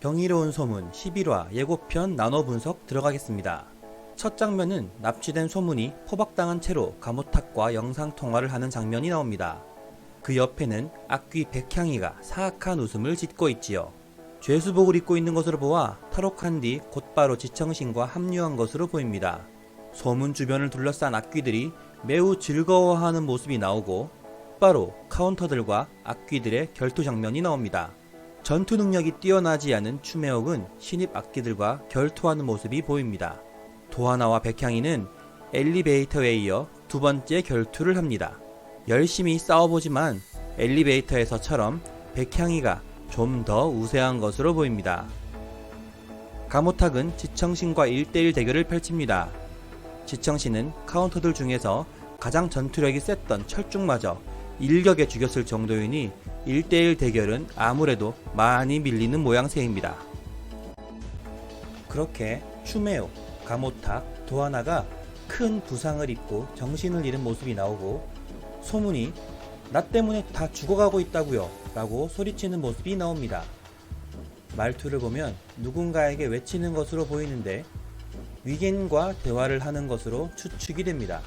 경이로운 소문 11화 예고편 나눠 분석 들어가겠습니다. 첫 장면은 납치된 소문이 포박당한 채로 가모탁과 영상통화를 하는 장면이 나옵니다. 그 옆에는 악귀 백향이가 사악한 웃음을 짓고 있지요. 죄수복을 입고 있는 것으로 보아 탈옥한 뒤 곧바로 지청신과 합류한 것으로 보입니다. 소문 주변을 둘러싼 악귀들이 매우 즐거워하는 모습이 나오고 바로 카운터들과 악귀들의 결투 장면이 나옵니다. 전투 능력이 뛰어나지 않은 추매옥은 신입 악기들과 결투하는 모습이 보입니다. 도하나와 백향이는 엘리베이터에 이어 두 번째 결투를 합니다. 열심히 싸워보지만 엘리베이터에서처럼 백향이가 좀 더 우세한 것으로 보입니다. 가모탁은 지청신과 1대1 대결을 펼칩니다. 지청신은 카운터들 중에서 가장 전투력이 셌던 철쭉마저 일격에 죽였을 정도이니 1대1 대결은 아무래도 많이 밀리는 모양새입니다. 그렇게 추매옥, 가모탁, 도하나가 큰 부상을 입고 정신을 잃은 모습이 나오고 소문이 나 때문에 다 죽어가고 있다고요 라고 소리치는 모습이 나옵니다. 말투를 보면 누군가에게 외치는 것으로 보이는데 위겐과 대화를 하는 것으로 추측이 됩니다.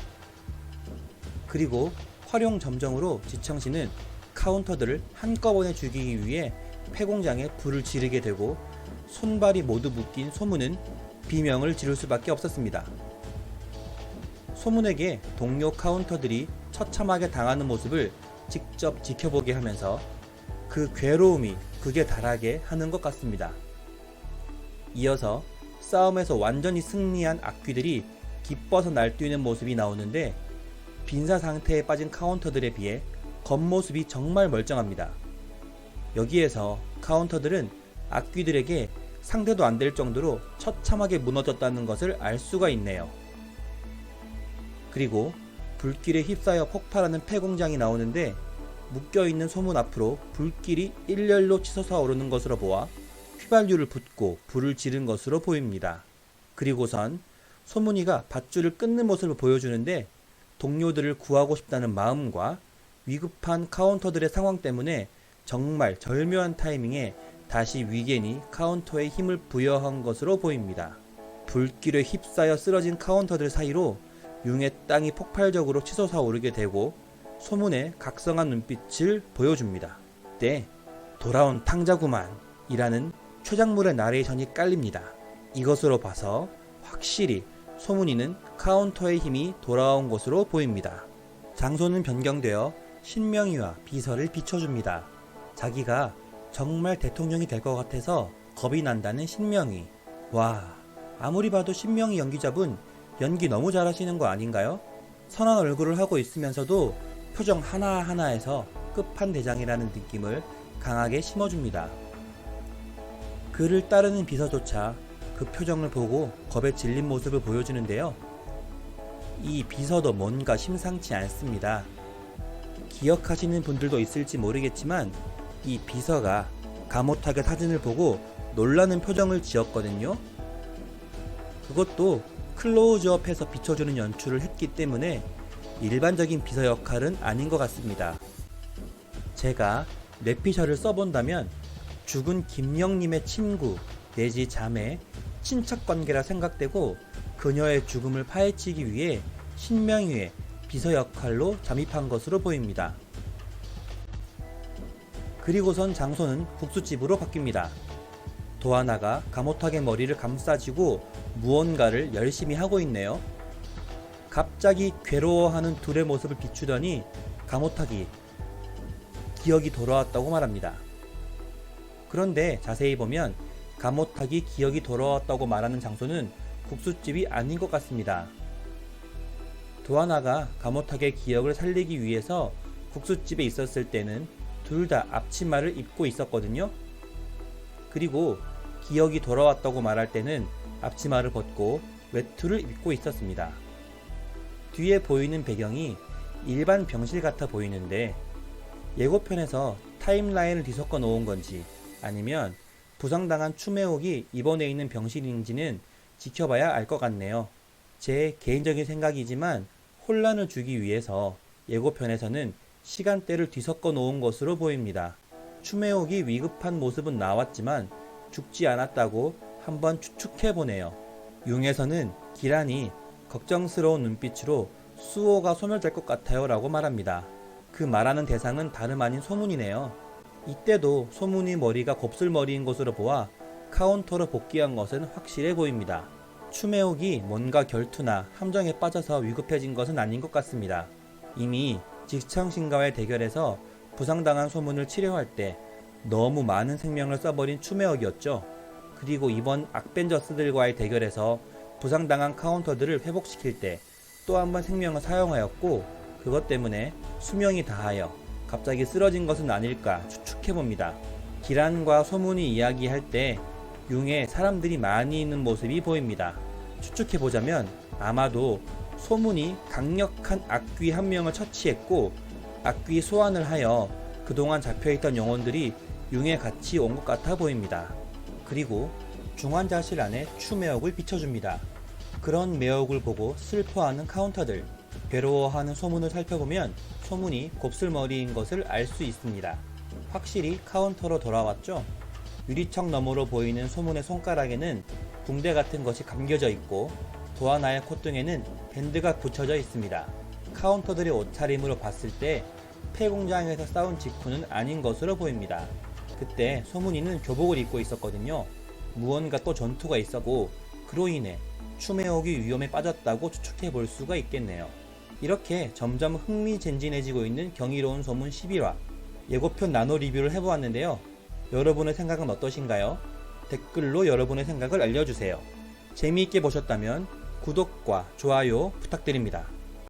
그리고 활용 점정으로 지청신은 카운터들을 한꺼번에 죽이기 위해 폐공장에 불을 지르게 되고 손발이 모두 묶인 소문은 비명을 지를 수밖에 없었습니다. 소문에게 동료 카운터들이 처참하게 당하는 모습을 직접 지켜보게 하면서 그 괴로움이 극에 달하게 하는 것 같습니다. 이어서 싸움에서 완전히 승리한 악귀들이 기뻐서 날뛰는 모습이 나오는데 빈사 상태에 빠진 카운터들에 비해 겉모습이 정말 멀쩡합니다. 여기에서 카운터들은 악귀들에게 상대도 안 될 정도로 처참하게 무너졌다는 것을 알 수가 있네요. 그리고 불길에 휩싸여 폭발하는 폐공장이 나오는데 묶여있는 소문 앞으로 불길이 일렬로 치솟아 오르는 것으로 보아 휘발유를 붓고 불을 지른 것으로 보입니다. 그리고선 소문이가 밧줄을 끊는 모습을 보여주는데 동료들을 구하고 싶다는 마음과 위급한 카운터들의 상황 때문에 정말 절묘한 타이밍에 다시 위겐이 카운터에 힘을 부여한 것으로 보입니다. 불길에 휩싸여 쓰러진 카운터들 사이로 융의 땅이 폭발적으로 치솟아 오르게 되고 소문에 각성한 눈빛을 보여줍니다. 때 돌아온 탕자구만 이라는 최장물의 나레이션이 깔립니다. 이것으로 봐서 확실히 소문이는 카운터의 힘이 돌아온 것으로 보입니다. 장소는 변경되어 신명이와 비서를 비춰줍니다. 자기가 정말 대통령이 될 것 같아서 겁이 난다는 신명이. 와, 아무리 봐도 신명이 연기자분 연기 너무 잘하시는 거 아닌가요? 선한 얼굴을 하고 있으면서도 표정 하나하나에서 끝판대장이라는 느낌을 강하게 심어줍니다. 그를 따르는 비서조차 그 표정을 보고 겁에 질린 모습을 보여주는데요. 이 비서도 뭔가 심상치 않습니다. 기억하시는 분들도 있을지 모르겠지만 이 비서가 가모탁의 사진을 보고 놀라는 표정을 지었거든요. 그것도 클로즈업해서 비춰주는 연출을 했기 때문에 일반적인 비서 역할은 아닌 것 같습니다. 제가 뇌피셜을 써본다면 죽은 김영님의 친구 내지 자매, 친척관계라 생각되고 그녀의 죽음을 파헤치기 위해 신명희의 비서 역할로 잠입한 것으로 보입니다. 그리고선 장소는 국수집으로 바뀝니다. 도하나가 가모탁의 머리를 감싸쥐고 무언가를 열심히 하고 있네요. 갑자기 괴로워하는 둘의 모습을 비추더니 가모탁이 기억이 돌아왔다고 말합니다. 그런데 자세히 보면 가모탁이 기억이 돌아왔다고 말하는 장소는 국수집이 아닌 것 같습니다. 도하나가 가모탁의 기억을 살리기 위해서 국수집에 있었을 때는 둘 다 앞치마를 입고 있었거든요. 그리고 기억이 돌아왔다고 말할 때는 앞치마를 벗고 외투를 입고 있었습니다. 뒤에 보이는 배경이 일반 병실 같아 보이는데 예고편에서 타임라인을 뒤섞어 놓은 건지 아니면 부상당한 추매옥이 입원해 있는 병실인지는 지켜봐야 알 것 같네요. 제 개인적인 생각이지만 혼란을 주기 위해서 예고편에서는 시간대를 뒤섞어 놓은 것으로 보입니다. 추매옥이 위급한 모습은 나왔지만 죽지 않았다고 한번 추측해보네요. 융에서는 기란이 걱정스러운 눈빛으로 수호가 소멸될 것 같아요 라고 말합니다. 그 말하는 대상은 다름 아닌 소문이네요. 이때도 소문이 머리가 곱슬머리인 것으로 보아 카운터로 복귀한 것은 확실해 보입니다. 추매옥이 뭔가 결투나 함정에 빠져서 위급해진 것은 아닌 것 같습니다. 이미 직청신과의 대결에서 부상당한 소문을 치료할 때 너무 많은 생명을 써버린 추매옥이었죠. 그리고 이번 악벤져스들과의 대결에서 부상당한 카운터들을 회복시킬 때 또 한 번 생명을 사용하였고, 그것 때문에 수명이 다하여 갑자기 쓰러진 것은 아닐까 추측해봅니다. 기란과 소문이 이야기할 때 융에 사람들이 많이 있는 모습이 보입니다. 추측해보자면 아마도 소문이 강력한 악귀 한 명을 처치했고 악귀 소환을 하여 그동안 잡혀있던 영혼들이 융에 같이 온 것 같아 보입니다. 그리고 중환자실 안에 추매옥을 비춰줍니다. 그런 매옥을 보고 슬퍼하는 카운터들, 괴로워하는 소문을 살펴보면 소문이 곱슬머리인 것을 알 수 있습니다. 확실히 카운터로 돌아왔죠? 유리창 너머로 보이는 소문의 손가락에는 붕대 같은 것이 감겨져 있고 또 하나의 콧등에는 밴드가 붙여져 있습니다. 카운터들의 옷차림으로 봤을 때 폐공장에서 싸운 직후는 아닌 것으로 보입니다. 그때 소문이는 교복을 입고 있었거든요. 무언가 또 전투가 있었고 그로 인해 추매옥이 위험에 빠졌다고 추측해 볼 수가 있겠네요. 이렇게 점점 흥미진진해지고 있는 경이로운 소문 11화 예고편 나노 리뷰를 해보았는데요. 여러분의 생각은 어떠신가요? 댓글로 여러분의 생각을 알려주세요. 재미있게 보셨다면 구독과 좋아요 부탁드립니다.